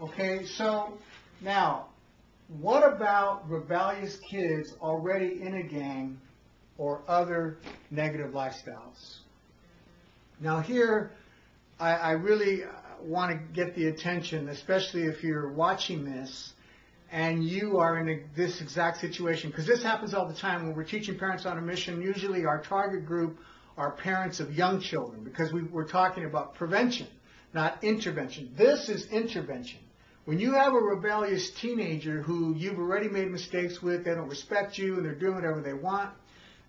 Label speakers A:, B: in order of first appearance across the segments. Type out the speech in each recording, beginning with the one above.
A: Okay, so now, what about rebellious kids already in a gang or other negative lifestyles? Now here, I really want to get the attention, especially if you're watching this and you are in this exact situation, because this happens all the time when we're teaching parents on a mission. Usually our target group are parents of young children, because we're talking about prevention, not intervention. This is intervention. When you have a rebellious teenager who you've already made mistakes with, they don't respect you, and they're doing whatever they want,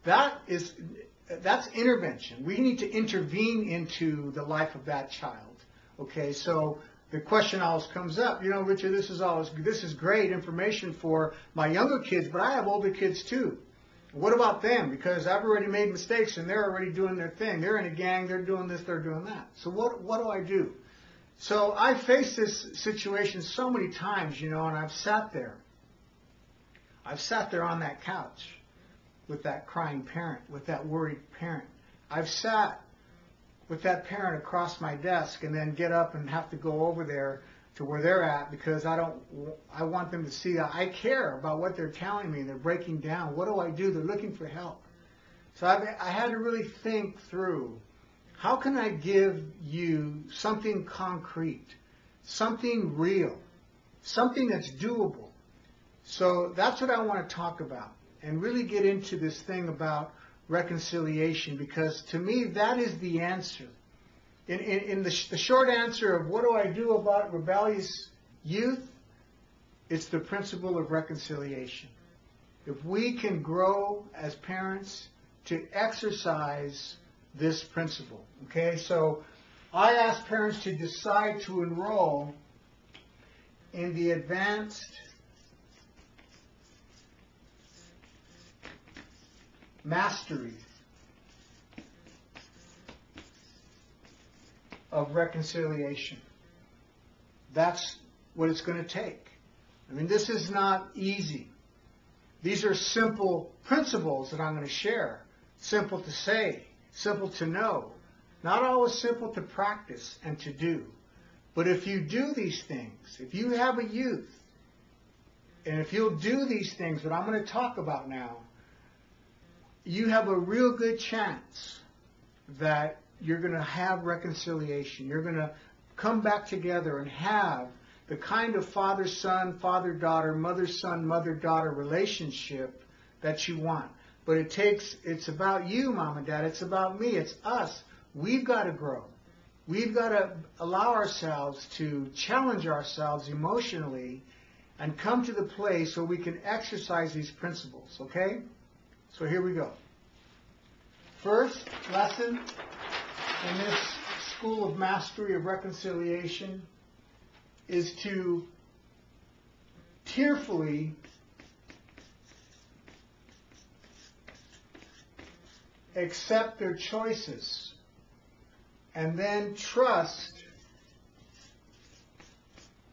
A: that's intervention. We need to intervene into the life of that child. Okay, so the question always comes up, you know, Richard, this is great information for my younger kids, but I have older kids too. What about them? Because I've already made mistakes and they're already doing their thing. They're in a gang, they're doing this, they're doing that. So what do I do? So I faced this situation so many times, you know, and I've sat there. I've sat there on that couch with that crying parent, with that worried parent. I've sat with that parent across my desk and then get up and have to go over there to where they're at, because I want them to see that I care about what they're telling me. They're breaking down. What do I do? They're looking for help. So I had to really think through, how can I give you something concrete, something real, something that's doable? So that's what I want to talk about and really get into this thing about reconciliation, because to me that is the answer. In the short answer of what do I do about rebellious youth, it's the principle of reconciliation. If we can grow as parents to exercise this principle, okay? So I ask parents to decide to enroll in the advanced mastery of reconciliation. That's what it's going to take. I mean, this is not easy. These are simple principles that I'm going to share. Simple to say, simple to know. Not always simple to practice and to do. But if you do these things, if you have a youth, and if you'll do these things that I'm going to talk about now, you have a real good chance that you're going to have reconciliation. You're going to come back together and have the kind of father-son, father-daughter, mother-son, mother-daughter relationship that you want. But it's about you, Mom and Dad. It's about me. It's us. We've got to grow. We've got to allow ourselves to challenge ourselves emotionally and come to the place where we can exercise these principles, okay? So here we go. First lesson in this School of Mastery of Reconciliation is to tearfully accept their choices and then trust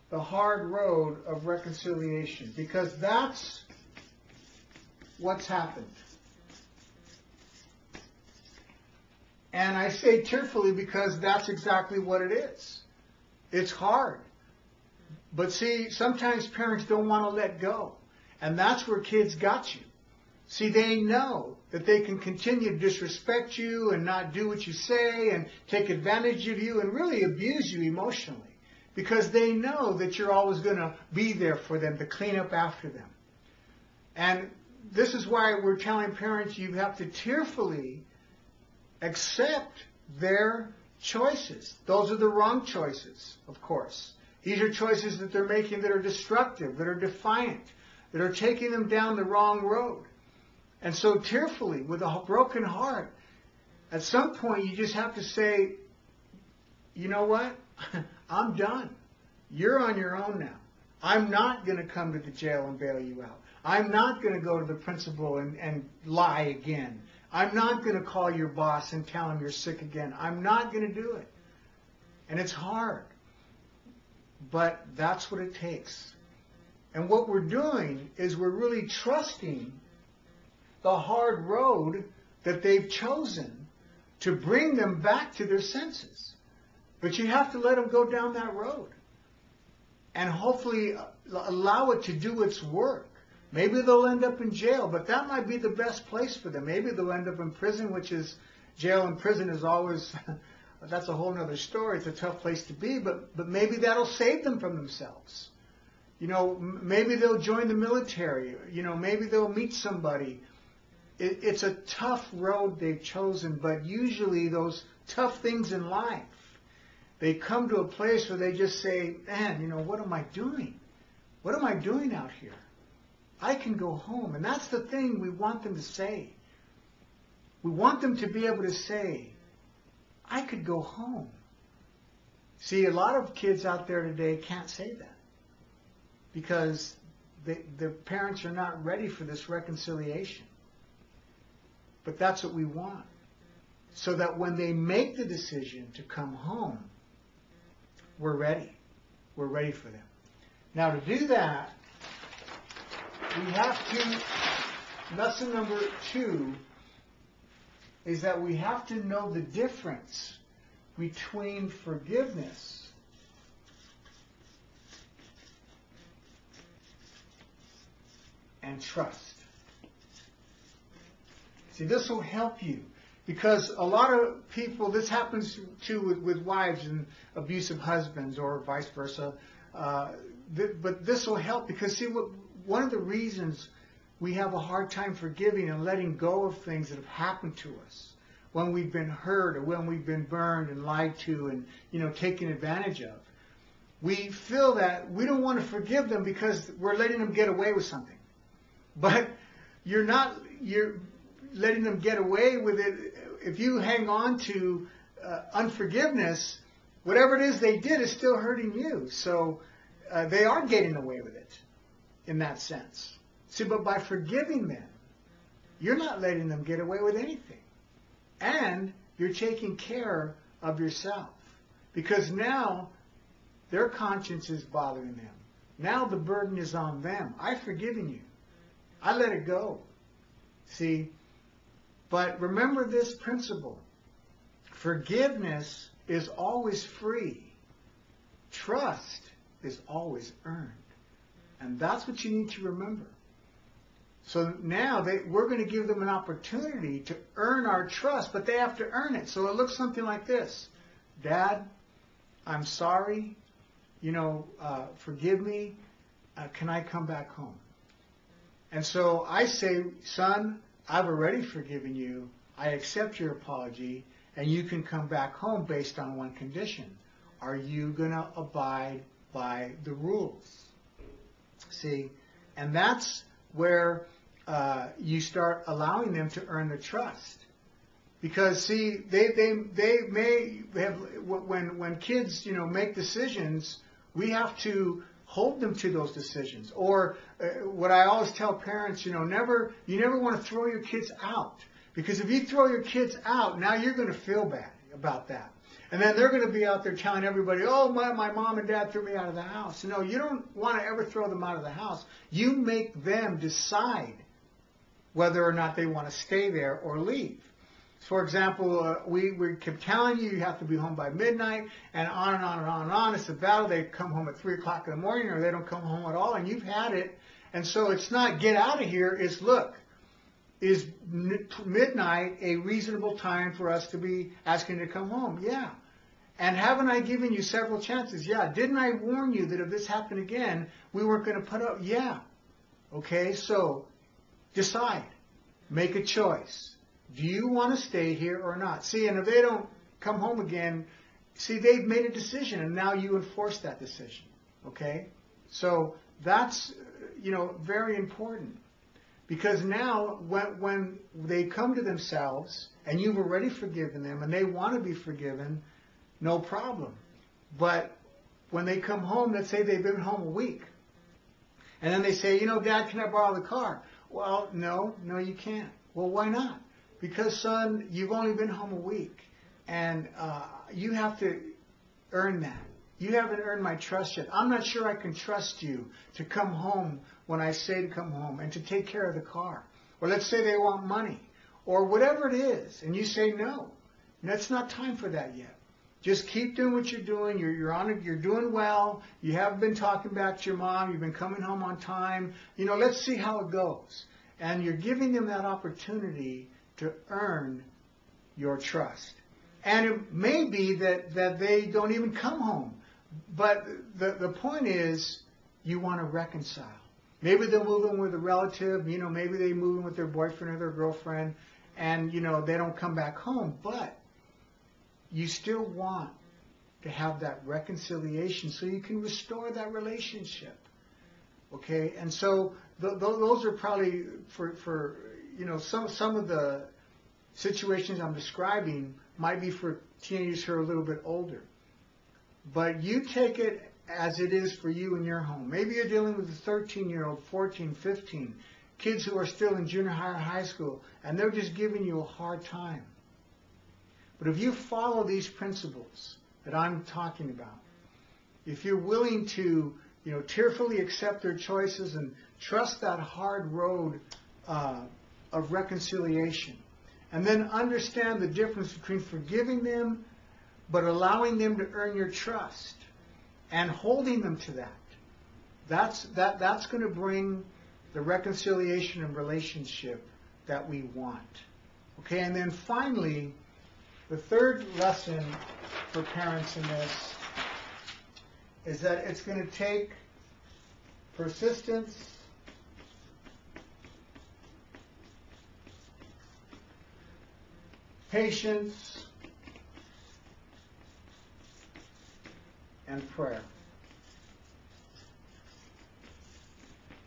A: the hard road of reconciliation, because that's what's happened. And I say tearfully because that's exactly what it is. It's hard. But see, sometimes parents don't want to let go. And that's where kids got you. See, they know that they can continue to disrespect you and not do what you say and take advantage of you and really abuse you emotionally, because they know that you're always going to be there for them to clean up after them. And this is why we're telling parents you have to tearfully accept their choices. Those are the wrong choices, of course. These are choices that they're making that are destructive, that are defiant, that are taking them down the wrong road. And so tearfully, with a broken heart, at some point you just have to say, you know what? I'm done. You're on your own now. I'm not going to come to the jail and bail you out. I'm not going to go to the principal and lie again. I'm not going to call your boss and tell him you're sick again. I'm not going to do it. And it's hard. But that's what it takes. And what we're doing is we're really trusting the hard road that they've chosen to bring them back to their senses. But you have to let them go down that road. and hopefully allow it to do its work. Maybe they'll end up in jail, but that might be the best place for them. Maybe they'll end up in prison, which is, jail and prison is always, that's a whole other story. It's a tough place to be, but maybe that'll save them from themselves. You know, maybe they'll join the military. You know, maybe they'll meet somebody. It's a tough road they've chosen, but usually those tough things in life, they come to a place where they just say, man, you know, what am I doing? What am I doing out here? I can go home. And that's the thing we want them to say. We want them to be able to say, I could go home. See, a lot of kids out there today can't say that because the parents are not ready for this reconciliation. But that's what we want. So that when they make the decision to come home, we're ready. We're ready for them. Now to do that, we have to, lesson number 2 is that we have to know the difference between forgiveness and trust. See, this will help you because a lot of people, this happens too with wives and abusive husbands or vice versa, but this will help because see, one of the reasons we have a hard time forgiving and letting go of things that have happened to us when we've been hurt or when we've been burned and lied to and, you know, taken advantage of. We feel that we don't want to forgive them because we're letting them get away with something. But you're letting them get away with it. If you hang on to unforgiveness, whatever it is they did is still hurting you. So they are getting away with it in that sense. See, but by forgiving them, you're not letting them get away with anything. And you're taking care of yourself. Because now their conscience is bothering them. Now the burden is on them. I've forgiven you. I let it go. See? But remember this principle. Forgiveness is always free. Trust is always earned. And that's what you need to remember. So now we're going to give them an opportunity to earn our trust, but they have to earn it. So it looks something like this. Dad, I'm sorry. You know, forgive me. Can I come back home? And so I say, son, I've already forgiven you. I accept your apology, and you can come back home based on one condition. Are you going to abide by the rules? See, and that's where you start allowing them to earn the trust. Because see, they may have, when kids, you know, make decisions, we have to hold them to those decisions. Or what I always tell parents, you never want to throw your kids out. Because if you throw your kids out, now you're going to feel bad about that. And then they're going to be out there telling everybody, oh, my mom and dad threw me out of the house. No, you don't want to ever throw them out of the house. You make them decide whether or not they want to stay there or leave. For example, we kept telling you have to be home by midnight, and on and on and on and on. It's a battle. They come home at 3 o'clock in the morning, or they don't come home at all, and you've had it. And so it's not get out of here. It's look, is midnight a reasonable time for us to be asking to come home? Yeah. And haven't I given you several chances? Yeah. Didn't I warn you that if this happened again, we weren't going to put up? Yeah. Okay, so decide. Make a choice. Do you want to stay here or not? See, and if they don't come home again, see, they've made a decision, and now you enforce that decision. Okay? So that's, very important. Because now, when they come to themselves, and you've already forgiven them, and they want to be forgiven, no problem. But when they come home, let's say they've been home a week, and then they say, Dad, can I borrow the car? Well, no, you can't. Well, why not? Because, son, you've only been home a week, and you have to earn that. You haven't earned my trust yet. I'm not sure I can trust you to come home when I say to come home and to take care of the car. Or let's say they want money or whatever it is, and you say no. It's not time for that yet. Just keep doing what you're doing. You're doing well. You haven't been talking back to your mom. You've been coming home on time. Let's see how it goes. And you're giving them that opportunity to earn your trust. And it may be that they don't even come home. But the point is, you want to reconcile. Maybe they'll move in with a relative. Maybe they move in with their boyfriend or their girlfriend. And, they don't come back home. But you still want to have that reconciliation so you can restore that relationship. Okay? And so those are probably for some of the situations I'm describing might be for teenagers who are a little bit older. But you take it as it is for you in your home. Maybe you're dealing with a 13-year-old, 14, 15, kids who are still in junior high or high school, and they're just giving you a hard time. But if you follow these principles that I'm talking about, if you're willing to, tearfully accept their choices and trust that hard road of reconciliation, and then understand the difference between forgiving them but allowing them to earn your trust and holding them to that, that's going to bring the reconciliation and relationship that we want. Okay, and then finally, the third lesson for parents in this is that it's going to take persistence, patience, and prayer.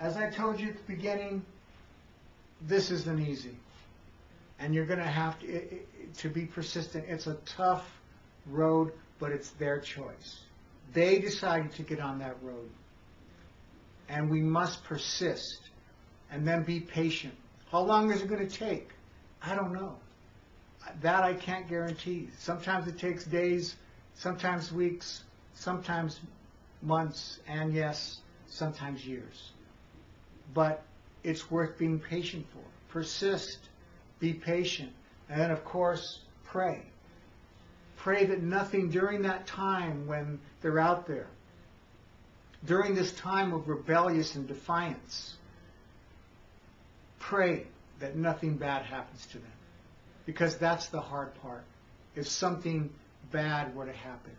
A: As I told you at the beginning, this isn't easy. And you're going to have to be persistent. It's a tough road, but it's their choice. They decided to get on that road. And we must persist and then be patient. How long is it going to take? I don't know. That I can't guarantee. Sometimes it takes days, sometimes weeks, sometimes months, and yes, sometimes years. But it's worth being patient for. Persist, be patient, and then of course pray. Pray that nothing during that time when they're out there, during this time of rebellious and defiance, pray that nothing bad happens to them. Because that's the hard part. If something bad were to happen,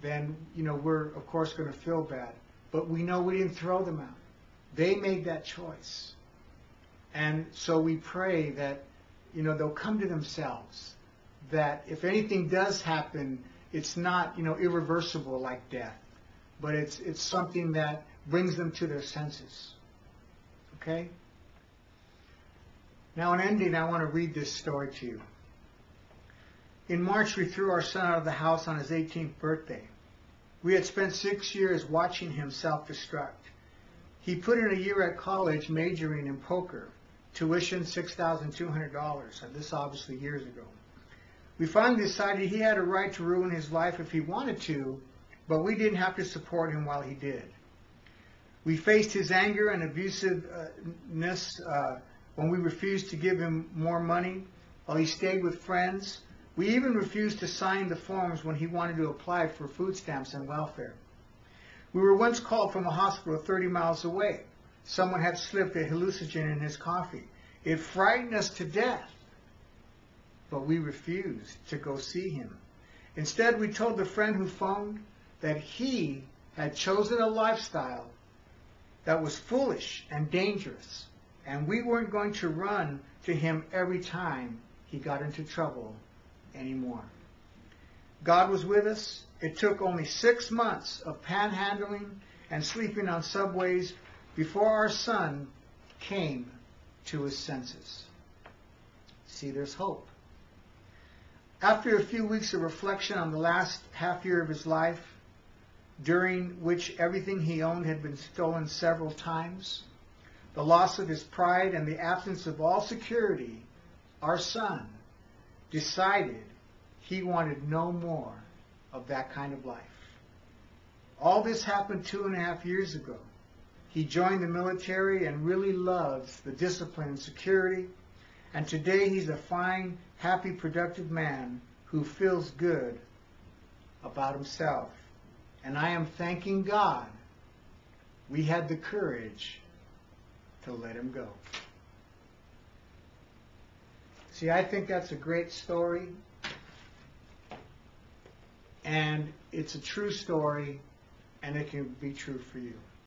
A: then, we're, of course, going to feel bad. But we know we didn't throw them out. They made that choice. And so we pray that, they'll come to themselves. That if anything does happen, it's not, irreversible like death. But it's something that brings them to their senses. Okay? Now, in ending, I want to read this story to you. In March, we threw our son out of the house on his 18th birthday. We had spent 6 years watching him self-destruct. He put in a year at college majoring in poker, tuition $6,200, and this obviously years ago. We finally decided he had a right to ruin his life if he wanted to, but we didn't have to support him while he did. We faced his anger and abusiveness when we refused to give him more money, while he stayed with friends. We even refused to sign the forms when he wanted to apply for food stamps and welfare. We were once called from a hospital 30 miles away. Someone had slipped a hallucinogen in his coffee. It frightened us to death, but we refused to go see him. Instead, we told the friend who phoned that he had chosen a lifestyle that was foolish and dangerous, and we weren't going to run to him every time he got into trouble anymore. God was with us. It took only 6 months of panhandling and sleeping on subways before our son came to his senses. See, there's hope. After a few weeks of reflection on the last half year of his life, during which everything he owned had been stolen several times, the loss of his pride and the absence of all security, our son decided he wanted no more of that kind of life. All this happened 2.5 years ago. He joined the military and really loves the discipline and security, and today he's a fine, happy, productive man who feels good about himself. And I am thanking God we had the courage to let him go. See, I think that's a great story. And it's a true story, and it can be true for you.